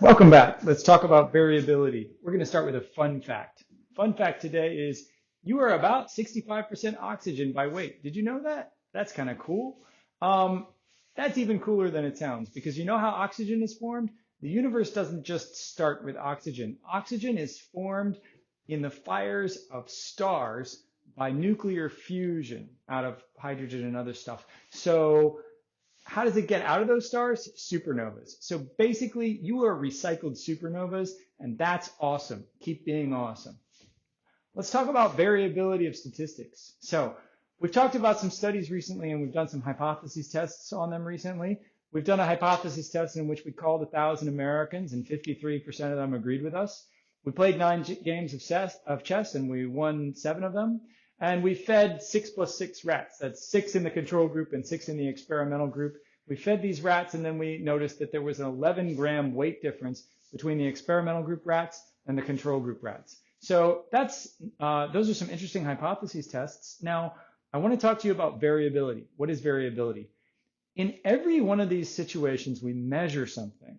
Welcome back. Let's talk about variability. We're going to start with a fun fact. Fun fact today is you are about 65% oxygen by weight. Did you know that? That's kind of cool. That's even cooler than it sounds because you know how oxygen is formed? The universe doesn't just start with oxygen. Oxygen is formed in the fires of stars by nuclear fusion out of hydrogen and other stuff. So how does it get out of those stars? Supernovas. So basically, you are recycled supernovas, and that's awesome. Keep being awesome. Let's talk about variability of statistics. So we've talked about some studies recently, and we've done some hypothesis tests on them recently. We've done a hypothesis test in which we called 1,000 Americans, and 53% of them agreed with us. We played 9 games of chess, and we won 7 of them. And we fed 6 plus 6 rats. That's 6 in the control group and 6 in the experimental group. We fed these rats, and then we noticed that there was an 11-gram weight difference between the experimental group rats and the control group rats. So those are some interesting hypothesis tests. Now, I want to talk to you about variability. What is variability? In every one of these situations, we measure something,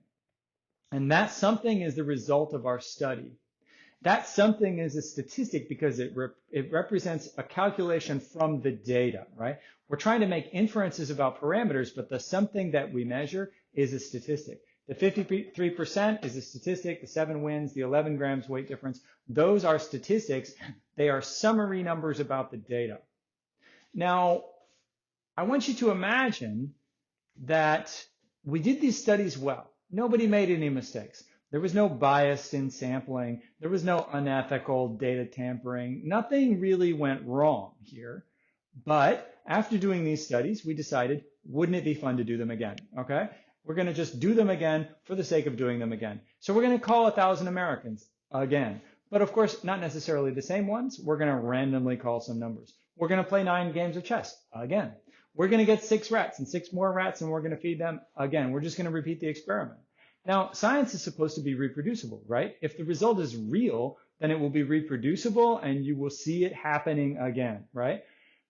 and that something is the result of our study. That something is a statistic because it represents a calculation from the data, right? We're trying to make inferences about parameters, but the something that we measure is a statistic. The 53% is a statistic, the 7 wins, the 11 grams weight difference. Those are statistics. They are summary numbers about the data. Now, I want you to imagine that we did these studies well. Nobody made any mistakes. There was no bias in sampling. There was no unethical data tampering. Nothing really went wrong here. But after doing these studies, we decided, wouldn't it be fun to do them again? Okay? We're going to just do them again for the sake of doing them again. So we're going to call 1,000 Americans again. But of course, not necessarily the same ones. We're going to randomly call some numbers. We're going to play 9 games of chess again. We're going to get 6 rats and 6 more rats, and we're going to feed them again. We're just going to repeat the experiment. Now, science is supposed to be reproducible, right? If the result is real, then it will be reproducible and you will see it happening again, right?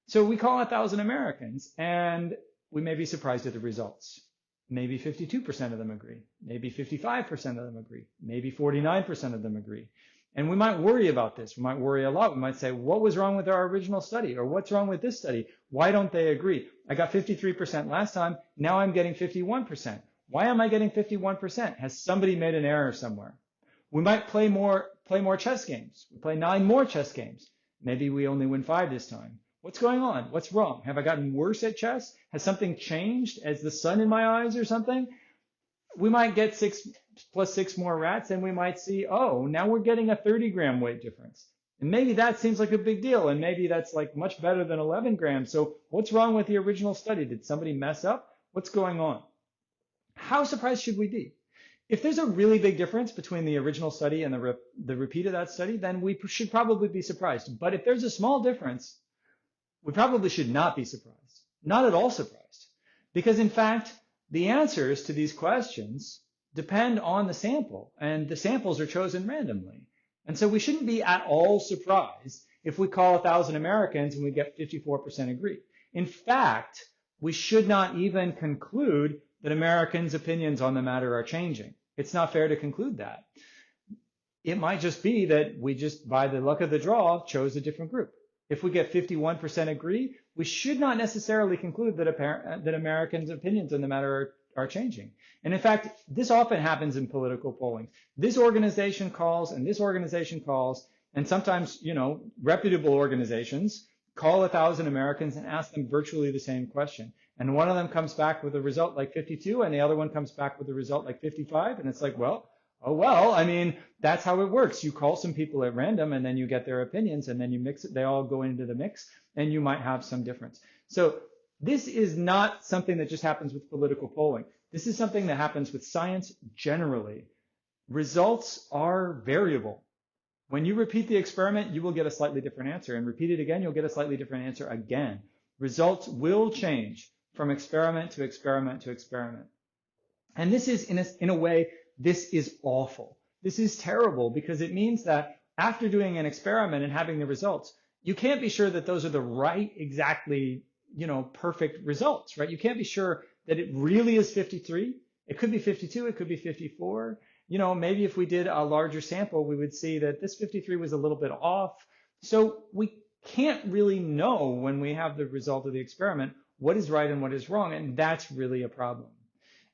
So we call 1,000 Americans and we may be surprised at the results. Maybe 52% of them agree. Maybe 55% of them agree. Maybe 49% of them agree. And we might worry about this. We might worry a lot. We might say, what was wrong with our original study? Or what's wrong with this study? Why don't they agree? I got 53% last time. Now I'm getting 51%. Why am I getting 51%? Has somebody made an error somewhere? We might play more chess games. We play 9 more chess games. Maybe we only win 5 this time. What's going on? What's wrong? Have I gotten worse at chess? Has something changed? As the sun in my eyes or something? We might get 6 plus 6 more rats and we might see, oh, now we're getting a 30-gram weight difference. And maybe that seems like a big deal. And maybe that's like much better than 11 grams. So what's wrong with the original study? Did somebody mess up? What's going on? How surprised should we be? If there's a really big difference between the original study and the repeat of that study, then we should probably be surprised. But if there's a small difference, we probably should not be surprised. Not at all surprised. Because in fact, the answers to these questions depend on the sample, and the samples are chosen randomly. And so we shouldn't be at all surprised if we call 1,000 Americans and we get 54% agree. In fact, we should not even conclude that Americans' opinions on the matter are changing. It's not fair to conclude that. It might just be that we just, by the luck of the draw, chose a different group. If we get 51% agree, we should not necessarily conclude that Americans' opinions on the matter are changing. And in fact, this often happens in political polling. This organization calls and this organization calls, and sometimes, reputable organizations call 1,000 Americans and ask them virtually the same question. And one of them comes back with a result like 52, and the other one comes back with a result like 55. And it's like, well, I mean, that's how it works. You call some people at random, and then you get their opinions, and then you mix it. They all go into the mix, and you might have some difference. So this is not something that just happens with political polling. This is something that happens with science generally. Results are variable. When you repeat the experiment, you will get a slightly different answer, and repeat it again, you'll get a slightly different answer again. Results will change from experiment to experiment to experiment. And this is, in a way, this is awful. This is terrible because it means that after doing an experiment and having the results, you can't be sure that those are the right, exactly, perfect results, right? You can't be sure that it really is 53 It could be 52, it could be 54. You know, maybe if we did a larger sample, we would see that this 53 was a little bit off. So we can't really know when we have the result of the experiment what is right and what is wrong, and that's really a problem.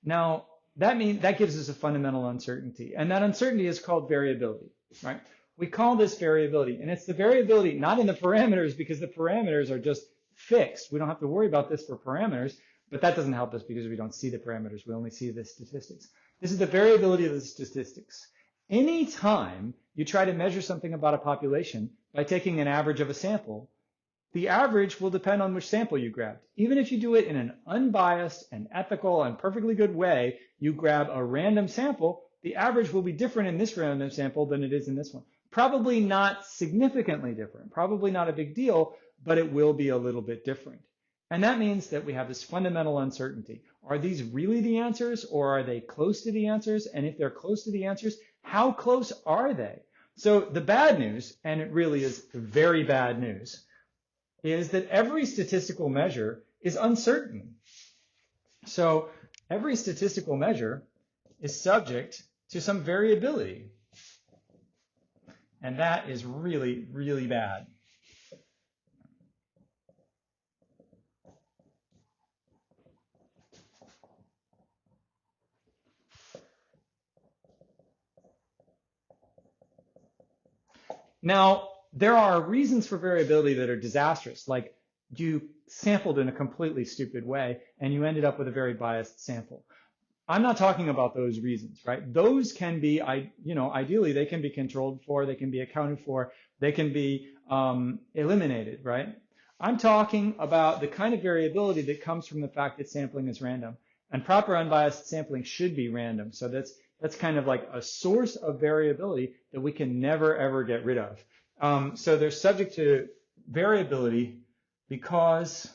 Now, that gives us a fundamental uncertainty, and that uncertainty is called variability, right? We call this variability, and it's the variability not in the parameters, because the parameters are just fixed. We don't have to worry about this for parameters, but that doesn't help us because we don't see the parameters. We only see the statistics. This is the variability of the statistics. Anytime you try to measure something about a population by taking an average of a sample, the average will depend on which sample you grabbed. Even if you do it in an unbiased and ethical and perfectly good way, you grab a random sample, the average will be different in this random sample than it is in this one. Probably not significantly different, probably not a big deal, but it will be a little bit different. And that means that we have this fundamental uncertainty. Are these really the answers, or are they close to the answers? And if they're close to the answers, how close are they? So the bad news, and it really is very bad news, is that every statistical measure is uncertain. So every statistical measure is subject to some variability. And that is really, really bad. Now, there are reasons for variability that are disastrous, like you sampled in a completely stupid way and you ended up with a very biased sample. I'm not talking about those reasons, right? Those can be, ideally they can be controlled for, they can be accounted for, they can be eliminated, right? I'm talking about the kind of variability that comes from the fact that sampling is random, and proper unbiased sampling should be random. So that's kind of like a source of variability that we can never ever get rid of. So they're subject to variability because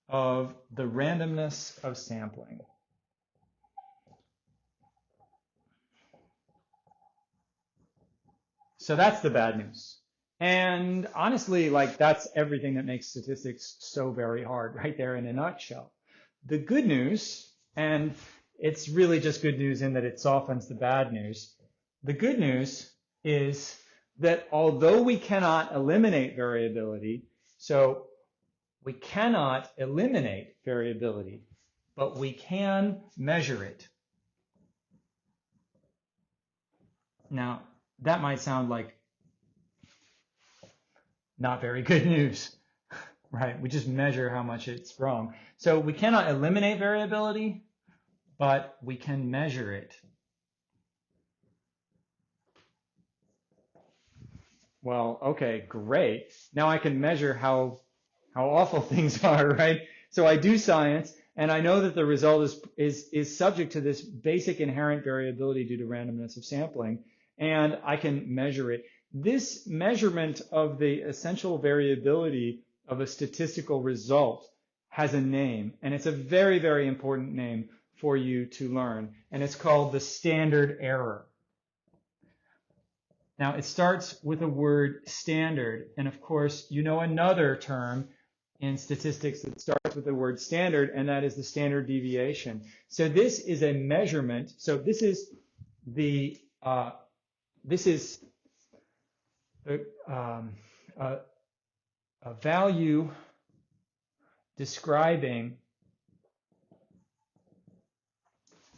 of the randomness of sampling. So that's the bad news. And honestly, like that's everything that makes statistics so very hard right there in a nutshell. The good news, and it's really just good news in that it softens the bad news. The good news is that although we cannot eliminate variability, so we cannot eliminate variability, but we can measure it. Now, that might sound like not very good news, right? We just measure how much it's wrong. So we cannot eliminate variability, but we can measure it. Well, okay, great. Now I can measure how awful things are, right? So I do science, and I know that the result is subject to this basic inherent variability due to randomness of sampling, and I can measure it. This measurement of the essential variability of a statistical result has a name, and it's a very, very important name for you to learn, and it's called the standard error. Now, it starts with the word standard, and of course, you know another term in statistics that starts with the word standard, and that is the standard deviation. So this is a measurement. So this is a value describing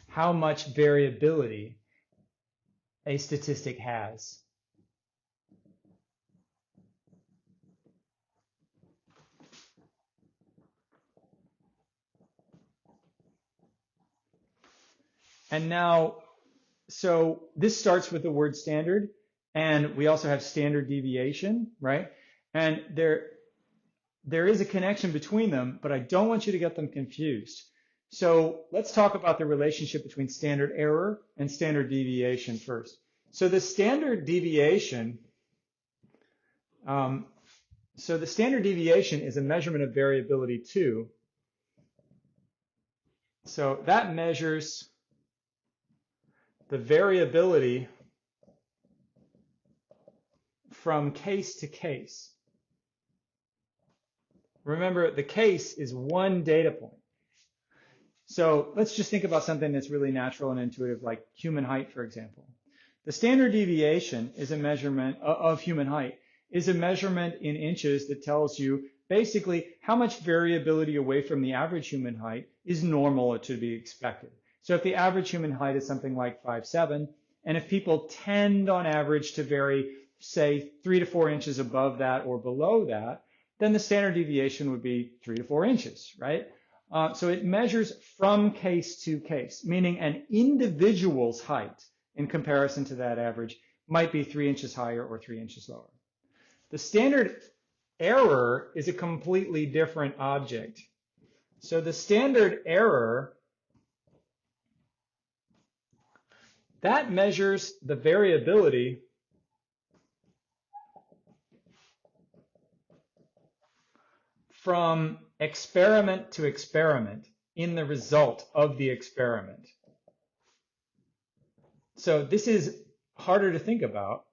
how much variability a statistic has. And now, so this starts with the word standard, and we also have standard deviation, right? And there is a connection between them, but I don't want you to get them confused. So let's talk about the relationship between standard error and standard deviation first. So the standard deviation, is a measurement of variability too. So that measures the variability from case to case. Remember, the case is one data point. So let's just think about something that's really natural and intuitive, like human height, for example. The standard deviation is a measurement of human height, is a measurement in inches that tells you basically how much variability away from the average human height is normal or to be expected. So if the average human height is something like 5'7", and if people tend on average to vary, say, 3 to 4 inches above that or below that, then the standard deviation would be 3 to 4 inches, right? So it measures from case to case, meaning an individual's height in comparison to that average might be 3 inches higher or 3 inches lower. The standard error is a completely different object. So the standard error, that measures the variability from experiment to experiment in the result of the experiment. So this is harder to think about.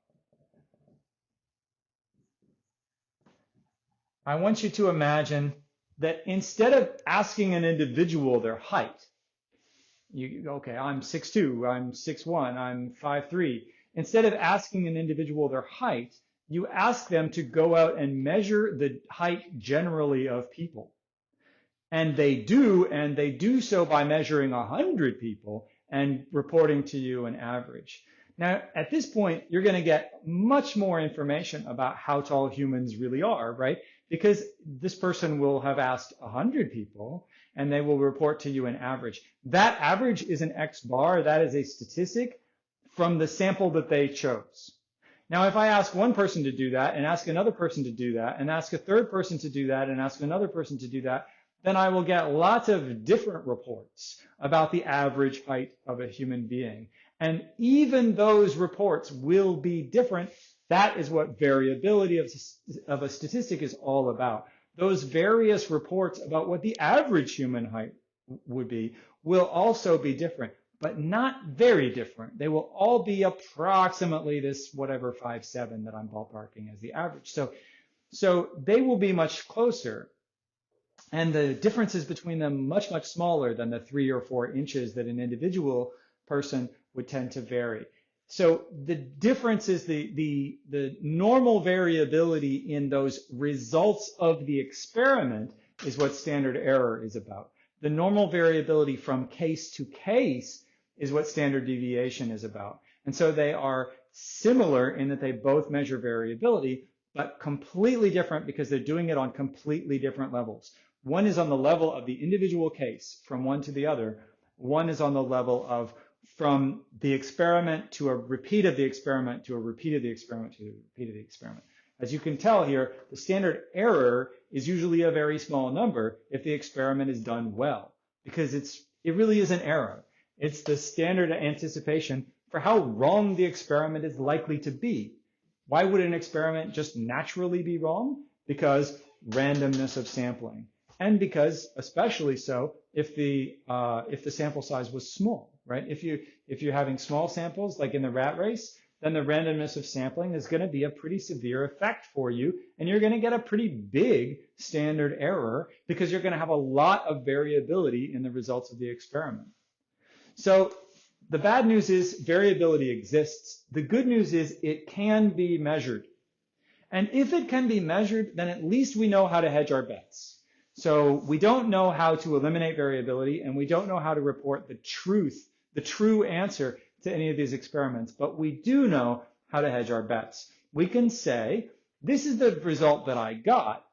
I want you to imagine that instead of asking an individual their height, okay, I'm 6'2", I'm 6'1", I'm 5'3". Instead of asking an individual their height, you ask them to go out and measure the height generally of people. And they do so by measuring 100 people and reporting to you an average. Now, at this point, you're going to get much more information about how tall humans really are, right? Because this person will have asked 100 people, and they will report to you an average. That average is an X bar. That is a statistic from the sample that they chose. Now, if I ask one person to do that, and ask another person to do that, and ask a third person to do that, and ask another person to do that, then I will get lots of different reports about the average height of a human being. And even those reports will be different. That is what variability of a statistic is all about. Those various reports about what the average human height would be will also be different, but not very different. They will all be approximately this whatever 5'7" that I'm ballparking as the average. So they will be much closer. And the differences between them much, much smaller than the 3 or 4 inches that an individual person would tend to vary. So the difference is the normal variability in those results of the experiment is what standard error is about. The normal variability from case to case is what standard deviation is about. And so they are similar in that they both measure variability, but completely different because they're doing it on completely different levels. One is on the level of the individual case from one to the other. One is on the level of from the experiment to a repeat of the experiment to a repeat of the experiment to a repeat of the experiment. As you can tell here, the standard error is usually a very small number if the experiment is done well, because it really is an error. It's the standard anticipation for how wrong the experiment is likely to be. Why would an experiment just naturally be wrong? Because randomness of sampling. And because, especially so, if the sample size was small, right? If you're having small samples, like in the rat race, then the randomness of sampling is going to be a pretty severe effect for you, and you're going to get a pretty big standard error because you're going to have a lot of variability in the results of the experiment. So the bad news is variability exists. The good news is it can be measured. And if it can be measured, then at least we know how to hedge our bets. So we don't know how to eliminate variability, and we don't know how to report the true answer to any of these experiments, but we do know how to hedge our bets. We can say, this is the result that I got,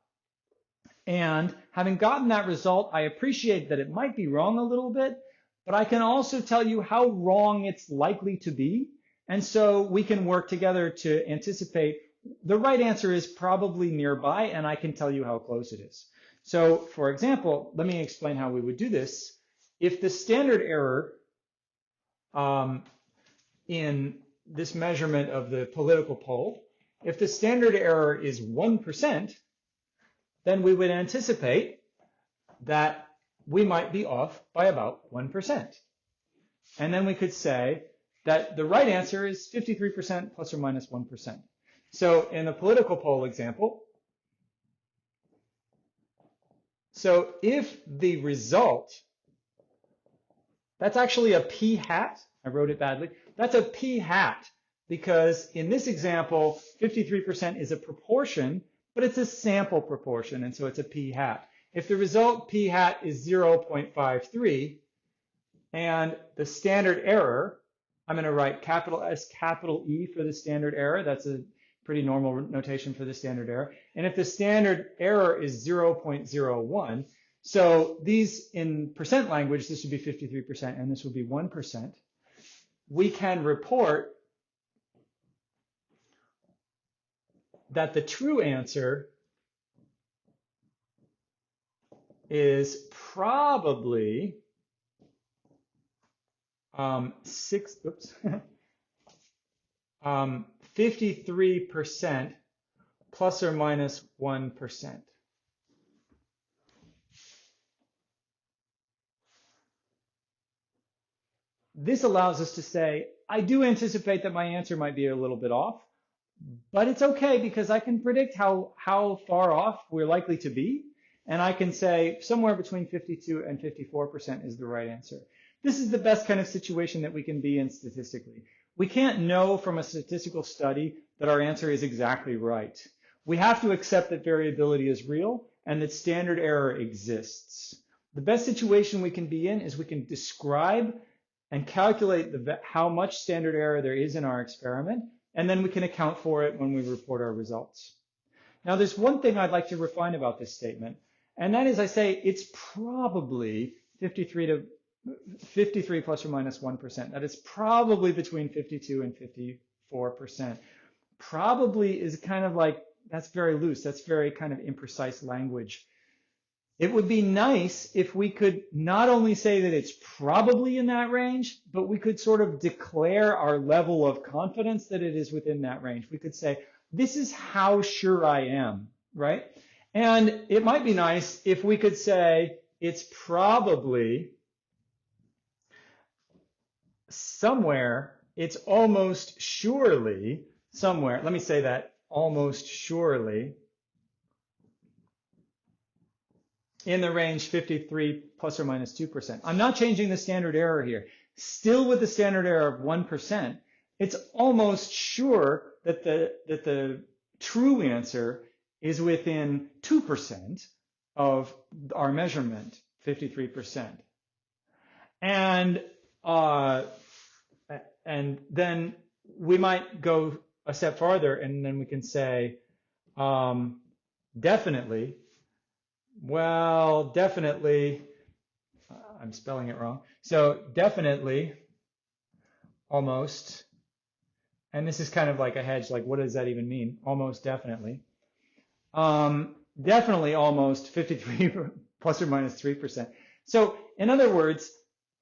and having gotten that result, I appreciate that it might be wrong a little bit, but I can also tell you how wrong it's likely to be, and so we can work together to anticipate the right answer is probably nearby, and I can tell you how close it is. So, for example, let me explain how we would do this. If the standard error in this measurement of the political poll, if the standard error is 1%, then we would anticipate that we might be off by about 1%. And then we could say that the right answer is 53% plus or minus 1%. So in the political poll example, so if the result That's actually a p hat. I wrote it badly. That's a p hat because in this example, 53% is a proportion, but it's a sample proportion, and so it's a p hat. If the result p hat is 0.53 and the standard error, I'm going to write capital S, capital E for the standard error. That's a pretty normal notation for the standard error. And if the standard error is 0.01, so these in percent language, this would be 53% and this would be 1%. We can report that the true answer is probably 53% plus or minus 1%. This allows us to say, I do anticipate that my answer might be a little bit off, but it's okay because I can predict how far off we're likely to be. And I can say somewhere between 52 and 54% is the right answer. This is the best kind of situation that we can be in statistically. We can't know from a statistical study that our answer is exactly right. We have to accept that variability is real and that standard error exists. The best situation we can be in is we can describe and calculate how much standard error there is in our experiment, and then we can account for it when we report our results. Now, there's one thing I'd like to refine about this statement, and that is I say it's probably 53 plus or minus 1%. That is probably between 52 and 54%. Probably is kind of like, that's very loose. That's very kind of imprecise language. It would be nice if we could not only say that it's probably in that range, but we could sort of declare our level of confidence that it is within that range. We could say, this is how sure I am, right? And it might be nice if we could say it's probably somewhere, it's almost surely somewhere. Let me say that, almost surely in the range 53 plus or minus 2%. I'm not changing the standard error here. Still with the standard error of 1%, it's almost sure that the true answer is within 2% of our measurement, 53%. And then we might go a step farther, and then we can say, definitely, well, definitely, I'm spelling it wrong. So definitely, almost, and this is kind of like a hedge, like what does that even mean? Almost definitely. Definitely almost 53 plus or minus 3%. So in other words,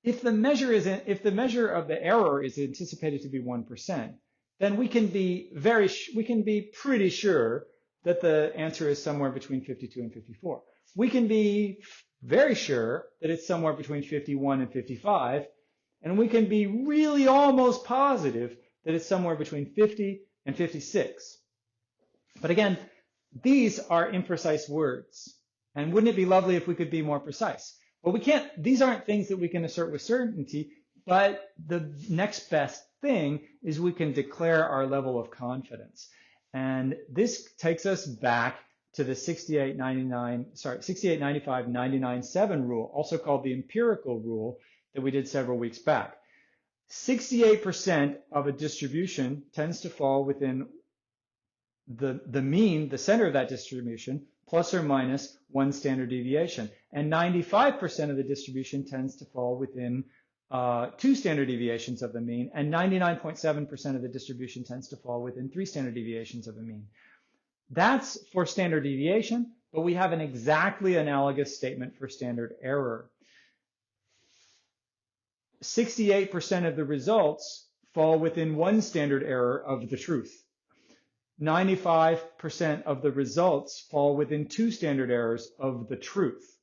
if the measure of the error is anticipated to be 1%, then we can be pretty sure that the answer is somewhere between 52 and 54. We can be very sure that it's somewhere between 51 and 55, and we can be really almost positive that it's somewhere between 50 and 56. But again, these are imprecise words, and wouldn't it be lovely if we could be more precise? Well, we can't, these aren't things that we can assert with certainty, but the next best thing is we can declare our level of confidence. And this takes us back to the 68-95-99-7 rule, also called the empirical rule that we did several weeks back. 68% of a distribution tends to fall within the mean, the center of that distribution, plus or minus 1 standard deviation. And 95% of the distribution tends to fall within 2 standard deviations of the mean, and 99.7% of the distribution tends to fall within 3 standard deviations of the mean. That's for standard deviation, but we have an exactly analogous statement for standard error. 68% of the results fall within 1 standard error of the truth. 95% of the results fall within 2 standard errors of the truth.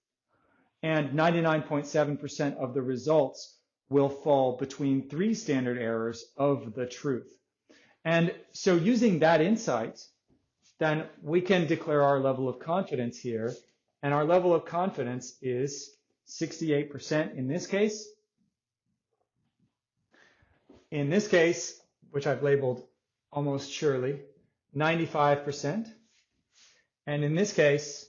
And 99.7% of the results will fall between 3 standard errors of the truth. And so using that insight, then we can declare our level of confidence here. And our level of confidence is 68% in this case, In this case, which I've labeled almost surely, 95%. And in this case,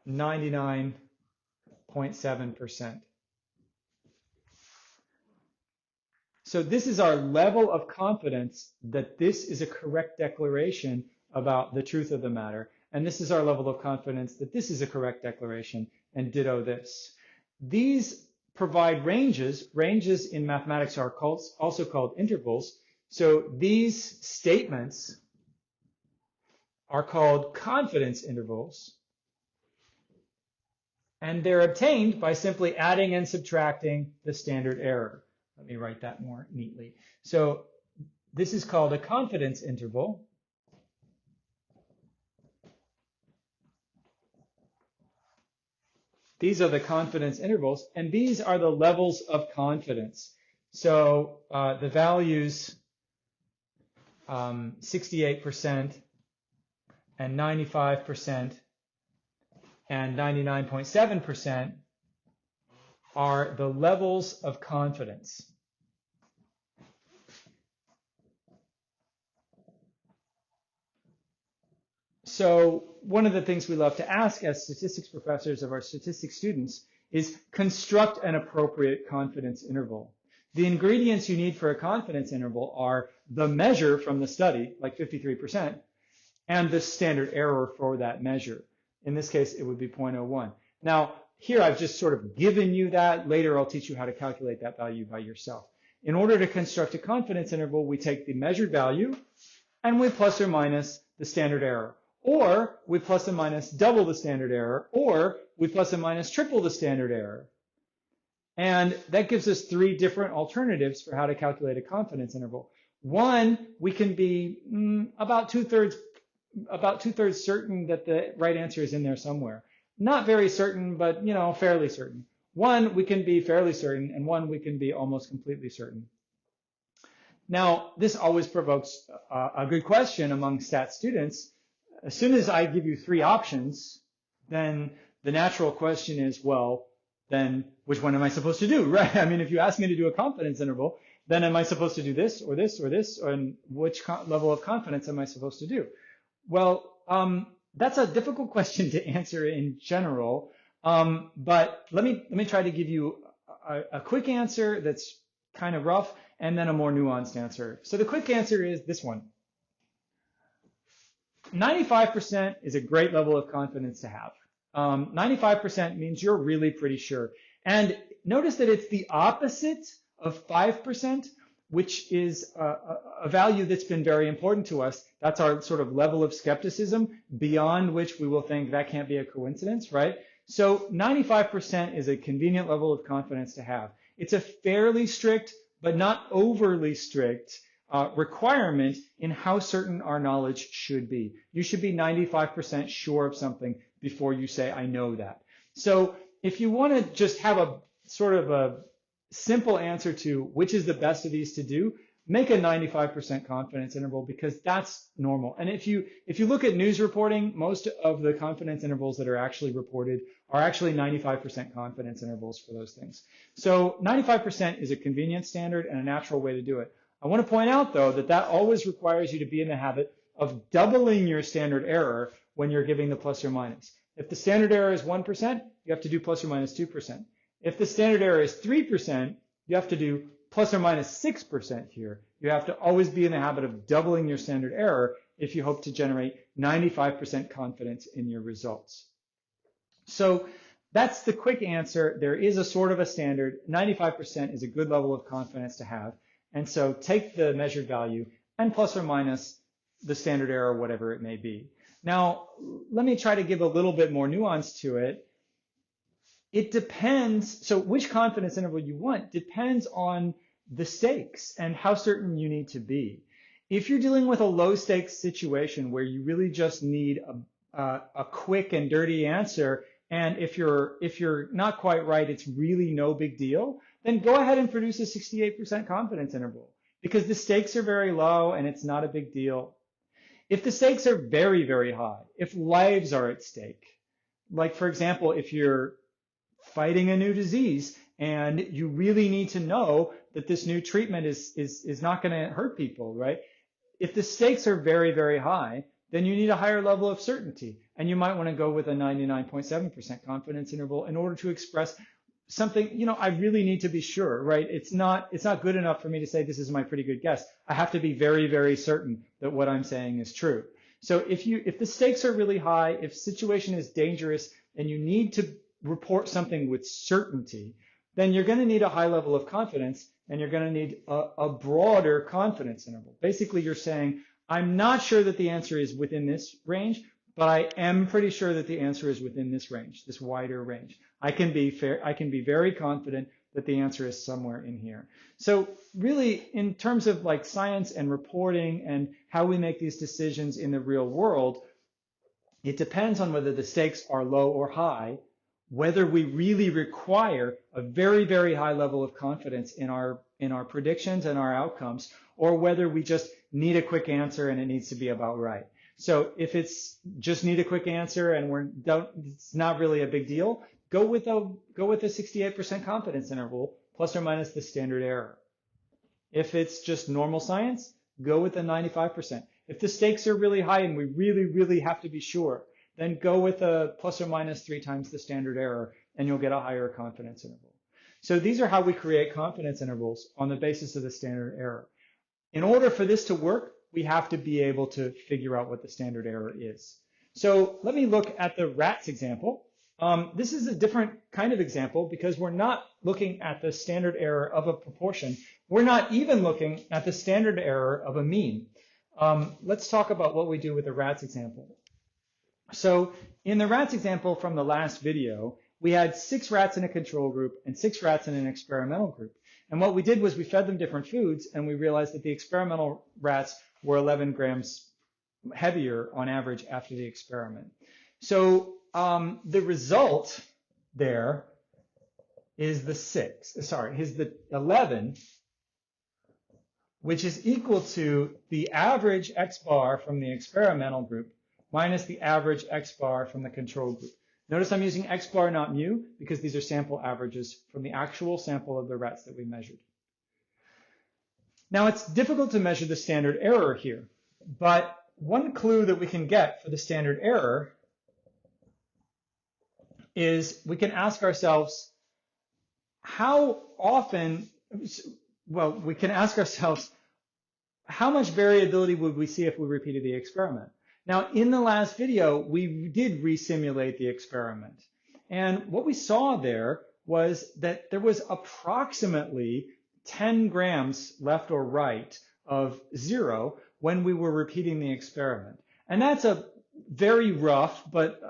99.7%. So this is our level of confidence that this is a correct declaration about the truth of the matter. And this is our level of confidence that this is a correct declaration, and ditto this. These provide ranges. Ranges in mathematics are also called intervals. So these statements are called confidence intervals. And they're obtained by simply adding and subtracting the standard error. Let me write that more neatly. So this is called a confidence interval. These are the confidence intervals, and these are the levels of confidence. So the values 68% and 95% and 99.7% are the levels of confidence. So one of the things we love to ask as statistics professors of our statistics students is construct an appropriate confidence interval. The ingredients you need for a confidence interval are the measure from the study, like 53%, and the standard error for that measure. In this case, it would be 0.01. Now, here I've just sort of given you that. Later, I'll teach you how to calculate that value by yourself. In order to construct a confidence interval, we take the measured value and we plus or minus the standard error. Or we plus or minus double the standard error, or we plus or minus triple the standard error. And that gives us three different alternatives for how to calculate a confidence interval. One, we can be about two-thirds certain that the right answer is in there somewhere. Not very certain, but fairly certain. One, we can be fairly certain, and one, we can be almost completely certain. Now, this always provokes a good question among stat students. As soon as I give you three options, then the natural question is, well, then which one am I supposed to do, right? I mean, if you ask me to do a confidence interval, then am I supposed to do this or this or this, and which level of confidence am I supposed to do? Well, that's a difficult question to answer in general, but let me try to give you a quick answer that's kind of rough, and then a more nuanced answer. So the quick answer is this one. 95% is a great level of confidence to have. 95% means you're really pretty sure. And notice that it's the opposite of 5%, which is a value that's been very important to us. That's our sort of level of skepticism beyond which we will think that can't be a coincidence, right? So 95% is a convenient level of confidence to have. It's a fairly strict, but not overly strict requirement in how certain our knowledge should be. You should be 95% sure of something before you say, I know that. So if you want to just have a sort of a simple answer to which is the best of these to do, make a 95% confidence interval, because that's normal. And if you look at news reporting, most of the confidence intervals that are actually reported are actually 95% confidence intervals for those things. So 95% is a convenient standard and a natural way to do it. I want to point out, though, that always requires you to be in the habit of doubling your standard error when you're giving the plus or minus. If the standard error is 1%, you have to do plus or minus 2%. If the standard error is 3%, you have to do plus or minus 6% here. You have to always be in the habit of doubling your standard error if you hope to generate 95% confidence in your results. So that's the quick answer. There is a sort of a standard. 95% is a good level of confidence to have. And so take the measured value and plus or minus the standard error, whatever it may be. Now, let me try to give a little bit more nuance to it. It depends, so which confidence interval you want depends on the stakes and how certain you need to be. If you're dealing with a low stakes situation where you really just need a quick and dirty answer, and if you're not quite right, it's really no big deal, then go ahead and produce a 68% confidence interval, because the stakes are very low and it's not a big deal. If the stakes are very, very high, if lives are at stake, like for example, if you're fighting a new disease and you really need to know that this new treatment is not going to hurt people, right? If the stakes are very, very high, then you need a higher level of certainty. And you might want to go with a 99.7% confidence interval in order to express something, I really need to be sure, right? It's not good enough for me to say this is my pretty good guess. I have to be very, very certain that what I'm saying is true. So if the stakes are really high, if situation is dangerous and you need to report something with certainty, then you're going to need a high level of confidence and you're going to need a broader confidence interval. Basically, you're saying, I'm not sure that the answer is within this range, but I am pretty sure that the answer is within this range, this wider range. I can be very confident that the answer is somewhere in here. So really, in terms of like science and reporting and how we make these decisions in the real world, it depends on whether the stakes are low or high, whether we really require a very, very high level of confidence in our predictions and our outcomes, or whether we just need a quick answer and it needs to be about right. So if it's just need a quick answer and it's not really a big deal, go with a 68% confidence interval plus or minus the standard error. If it's just normal science, go with a 95%. If the stakes are really high and we really, really have to be sure, then go with a plus or minus 3 times the standard error and you'll get a higher confidence interval. So these are how we create confidence intervals on the basis of the standard error. In order for this to work, we have to be able to figure out what the standard error is. So let me look at the rats example. This is a different kind of example because we're not looking at the standard error of a proportion. We're not even looking at the standard error of a mean. Let's talk about what we do with the rats example. So in the rats example from the last video, we had 6 rats in a control group and 6 rats in an experimental group. And what we did was we fed them different foods, and we realized that the experimental rats were 11 grams heavier on average after the experiment. So the result there is the 11, which is equal to the average X bar from the experimental group minus the average X bar from the control group. Notice I'm using X bar, not mu, because these are sample averages from the actual sample of the rats that we measured. Now, it's difficult to measure the standard error here, but one clue that we can get for the standard error is we can ask ourselves how much variability would we see if we repeated the experiment? Now, in the last video, we did resimulate the experiment. And what we saw there was that there was approximately 10 grams left or right of 0 when we were repeating the experiment. And that's a very rough but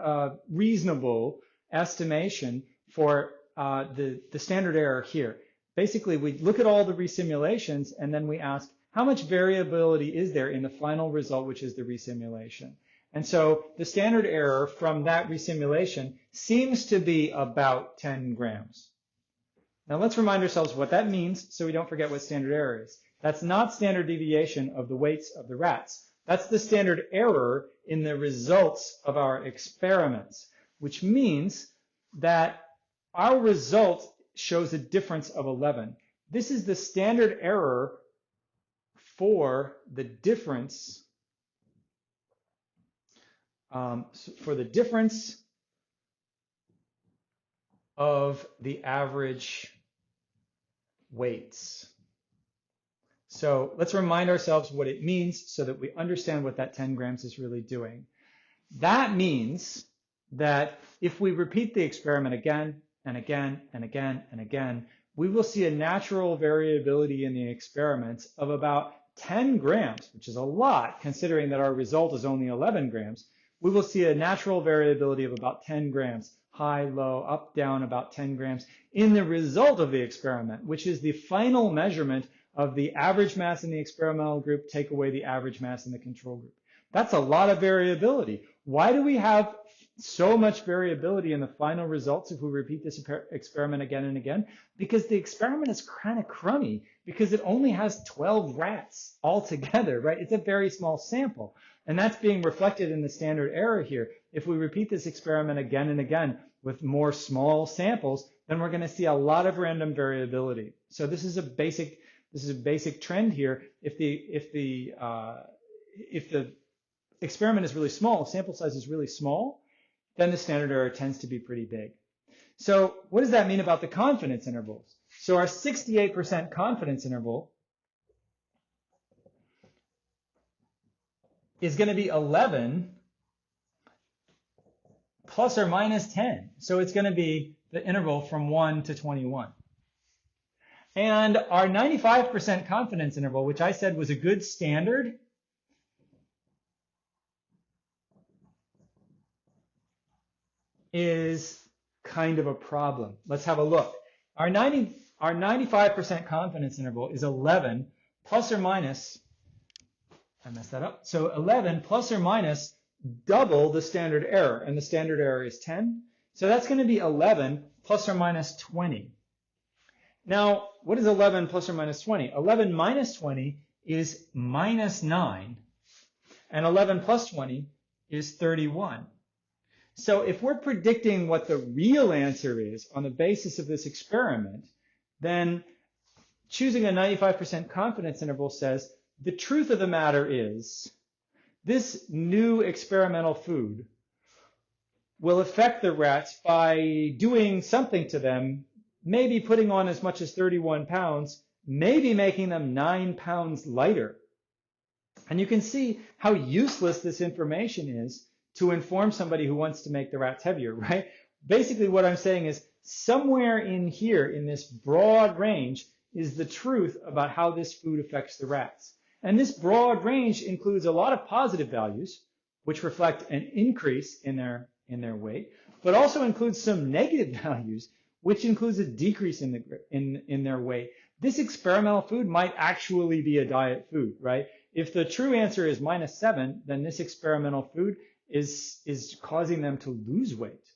reasonable estimation for the standard error here. Basically, we look at all the resimulations and then we ask, how much variability is there in the final result, which is the resimulation? And so the standard error from that resimulation seems to be about 10 grams. Now let's remind ourselves what that means so we don't forget what standard error is. That's not standard deviation of the weights of the rats. That's the standard error in the results of our experiments, which means that our result shows a difference of 11. This is the standard error for the difference of the average weights. So let's remind ourselves what it means so that we understand what that 10 grams is really doing. That means that if we repeat the experiment again and again and again and again, we will see a natural variability in the experiments of about 10 grams, which is a lot considering that our result is only 11 grams. We will see a natural variability of about 10 grams, high, low, up, down, about 10 grams in the result of the experiment, which is the final measurement of the average mass in the experimental group, take away the average mass in the control group. That's a lot of variability. Why do we have so much variability in the final results if we repeat this experiment again and again? Because the experiment is kind of crummy because it only has 12 rats altogether, right? It's a very small sample. And that's being reflected in the standard error here. If we repeat this experiment again and again, with more small samples, then we're going to see a lot of random variability. So this is a basic trend here. If the experiment is really small, sample size is really small, then the standard error tends to be pretty big. So what does that mean about the confidence intervals? So our 68% confidence interval is going to be 11 plus or minus 10. So it's going to be the interval from 1 to 21. And our 95% confidence interval, which I said was a good standard, is kind of a problem. Let's have a look. Our 95% confidence interval is 11 plus or minus, I messed that up. So 11 plus or minus double the standard error, and the standard error is 10. So that's going to be 11 plus or minus 20. Now, what is 11 plus or minus 20? 11 minus 20 is minus 9, and 11 plus 20 is 31. So if we're predicting what the real answer is on the basis of this experiment, then choosing a 95% confidence interval says the truth of the matter is this new experimental food will affect the rats by doing something to them, maybe putting on as much as 31 pounds, maybe making them 9 pounds lighter. And you can see how useless this information is to inform somebody who wants to make the rats heavier, right? Basically what I'm saying is somewhere in here, in this broad range, is the truth about how this food affects the rats. And this broad range includes a lot of positive values, which reflect an increase in their weight, but also includes some negative values, which includes a decrease in their weight. This experimental food might actually be a diet food, right? If the true answer is -7, then this experimental food is causing them to lose weight.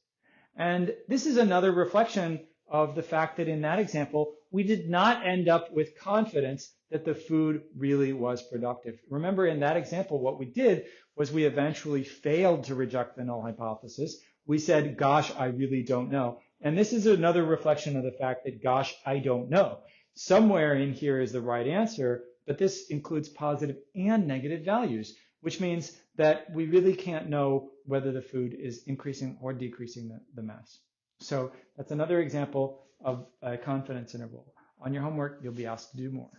And this is another reflection of the fact that in that example, we did not end up with confidence that the food really was productive. Remember, in that example, what we did was we eventually failed to reject the null hypothesis. We said, gosh, I really don't know. And this is another reflection of the fact that, gosh, I don't know. Somewhere in here is the right answer, but this includes positive and negative values, which means that we really can't know whether the food is increasing or decreasing the mass. So that's another example of a confidence interval. On your homework, you'll be asked to do more.